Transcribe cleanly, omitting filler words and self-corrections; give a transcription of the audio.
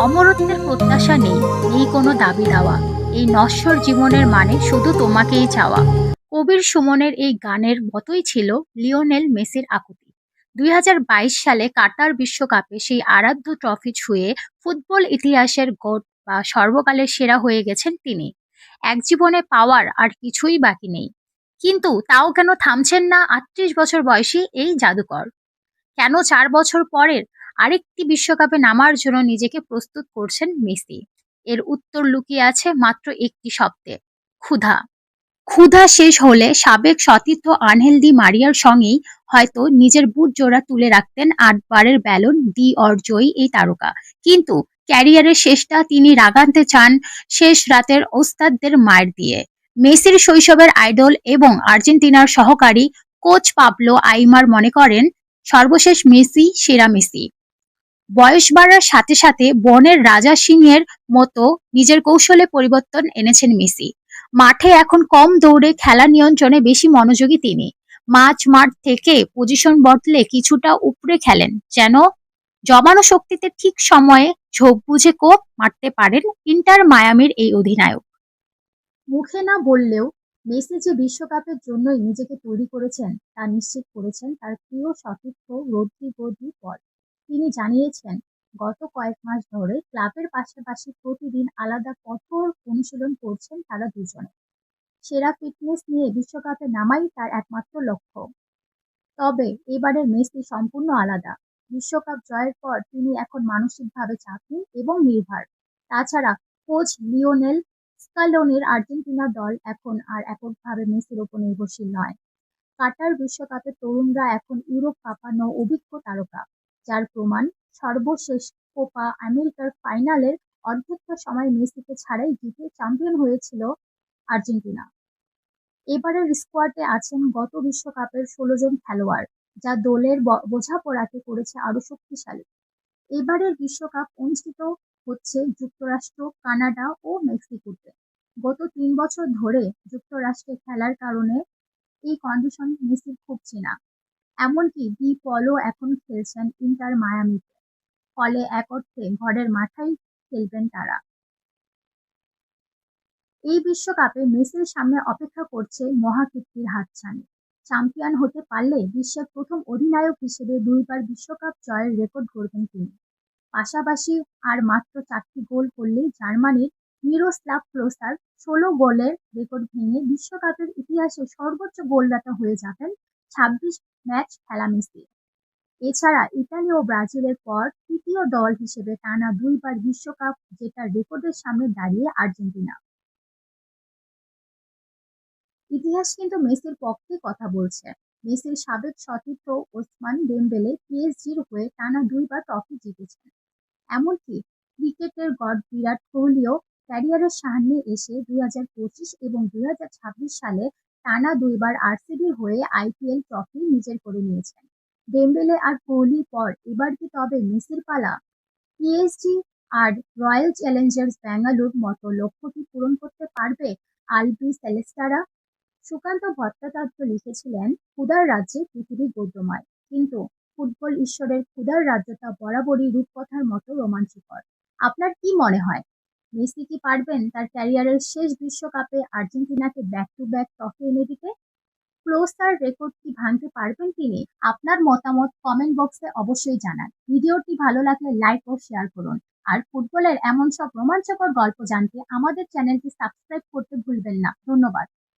অমরত্বের প্রত্যাশা নেই, নেই কোনো দাবি দাওয়া। এই নশ্বর জীবনের মানে শুধু তোমাকেই চাওয়া। কবির সুমনের এই গানের মতোই ছিল লিওনেল মেসির আকুতি। ২০২২ সালে কাতার বিশ্বকাপে সেই আরাধ্য ট্রফি ছুঁয়ে ফুটবল ইতিহাসের গোট বা সর্বকালের সেরা হয়ে গেছেন তিনি। এক জীবনে পাওয়ার আর কিছুই বাকি নেই। কিন্তু তাও কেন থামছেন না ৩৮ বছর বয়সী এই জাদুকর? কেন ৪ বছর পরের আরেকটি বিশ্বকাপে নামার জন্য নিজেকে প্রস্তুত করছেন মেসি? এর উত্তর লুকিয়ে আছে মাত্র একটি শব্দে: ক্ষুধা। ক্ষুধা শেষ হলে সাবেক সতীর্থ আনহেল দি মারিয়ার সঙ্গেই হয়তো নিজের বুট জোড়া তুলে রাখতেন ৮ বারের ব্যালন ডি অর জয়ী এই তারকা। কিন্তু ক্যারিয়ারের শেষটা তিনি রাগান্তে চান শেষ রাতের ওস্তাদদের মার দিয়ে। মেসির শৈশবের আইডল এবং আর্জেন্টিনার সহকারী কোচ পাবলো আইমার মনে করেন, সর্বশেষ মেসি সেরা মেসি। বয়স বাড়ার সাথে সাথে বনের রাজা সিংহের মতো নিজের কৌশলে পরিবর্তন এনেছেন মেসি। মাঠে এখন কম দৌড়ে খেলা নিয়ন্ত্রণে বেশি মনোযোগী তিনি। মাঠ থেকে পজিশন বদলে কিছুটা উপরে খেলেন, যেন জমানো শক্তিতে ঠিক সময়ে ঝোঁক বুঝে কোপ মারতে পারেন ইন্টার মায়ামির এই অধিনায়ক। মুখে না বললেও মেসি যে বিশ্বকাপের জন্যই নিজেকে তৈরি করেছেন তা নিশ্চিত করেছেন তার প্রিয় সতীর্থ রদ্রিগো দি পল। তিনি জানিয়েছেন, গত কয়েক মাস ধরে ক্লাবের পাশাপাশি প্রতিদিন আলাদা কঠোর অনুশীলন করছেন তারা দুজনে। সেরা ফিটনেস নিয়ে বিশ্বকাপে নামাই তার একমাত্র লক্ষ্য। তবে এবারের মেসি সম্পূর্ণ আলাদা। বিশ্বকাপ জয়ের পর তিনি এখন মানসিকভাবে চাপহীন এবং নির্ভার। তাছাড়া কোচ লিওনেল স্কালোনির আর্জেন্টিনা দল এখন আর এককভাবে মেসির ওপর নির্ভরশীল নয়। কাটার বিশ্বকাপে তরুণরা এখন ইউরোপ কাঁপানো অভিজ্ঞ তারকা, যার প্রমাণ সর্বশেষ কোপা আমেরিকার ফাইনালের অর্ধেকটা সময় মেসিকে ছাড়াই জিতে চ্যাম্পিয়ন হয়েছিল আর্জেন্টিনা। এবারের স্কোয়াডে আছেন গত বিশ্বকাপের ১৬ জন খেলোয়াড়, যা দলের বোঝাপড়াকে করেছে আরো শক্তিশালী। এবারের বিশ্বকাপ অনুষ্ঠিত হচ্ছে যুক্তরাষ্ট্র, কানাডা ও মেক্সিকোতে। গত ৩ বছর ধরে যুক্তরাষ্ট্রে খেলার কারণে এই কন্ডিশন মেসির খুব চেনা। এমনকি ডি পলও এখন খেলছেন ইন্টার মায়ামিতে। ফলে এক অর্থে ঘরের মাঠেই খেলবেন তারা। এই বিশ্বকাপে মেসির সামনে অপেক্ষা করছে মহাকীর্তির হাতছানি। চ্যাম্পিয়ন হতে পারলে বিশ্বের প্রথম অধিনায়ক হিসেবে ২ বার বিশ্বকাপ জয়ের রেকর্ড গড়বেন তিনি। পাশাপাশি আর মাত্র ৪টি গোল করলেই জার্মানির মিরোস্লাভ ক্লোসার ১৬ গোলের রেকর্ড ভেঙে বিশ্বকাপের ইতিহাসে সর্বোচ্চ গোলদাতা হয়ে যাবেন ২৬ ম্যাচ খেলা মেসি। এছাড়া ইতালি ও ব্রাজিলের পর তৃতীয় দল হিসেবে টানা ২ বার বিশ্বকাপ জেতার রেকর্ডের সামনে দাঁড়িয়ে আর্জেন্টিনা। ইতিহাস কিন্তু মেসির পক্ষে কথা বলছে। মেসির সাবেক সতীর্থ ওসমান ডেম্বেলে পিএসজির হয়ে টানা ২ বার ট্রফি জিতেছেন। এমনকি ক্রিকেটের গড বিরাট কোহলিও ক্যারিয়ারের সামনে এসে ২০২৫ এবং ২০২৬ সালে টানা ২ বার আরসিবির হয়ে আইপিএল ট্রফি নিজের করে নিয়েছেন। ডেম্বেলে আর কোহলির পর এবার কি তবে মেসির পালা? পিএসজি আর রয়্যাল চ্যালেঞ্জার্স ব্যাঙ্গালোর মতো লক্ষ্য কি পূরণ করতে পারবে আলবি সেলেস্টারা? সুকান্ত ভট্টাচার্য লিখেছিলেন, ক্ষুধার রাজ্যে পৃথিবী গদ্যময়, কিন্তু ফুটবল ঈশ্বরের ক্ষুধার রাজ্যটা বরাবরই রূপকথার মতো রোমাঞ্চকর। আপনার কি মনে হয়, মেসি কি পারবেন তার ক্যারিয়ারের শেষ বিশ্বকাপে আর্জেন্টিনাকে ব্যাক টু ব্যাক ট্রফি এনে দিতে? ক্লোসার রেকর্ড কি ভাঙতে পারবেন তিনি? আপনার মতামত কমেন্ট বক্সে অবশ্যই জানান। ভিডিওটি ভালো লাগলে লাইক ও শেয়ার করুন। আর ফুটবলের এমন সব রোমাঞ্চকর গল্প জানতে আমাদের চ্যানেলটি সাবস্ক্রাইব করতে ভুলবেন না। ধন্যবাদ।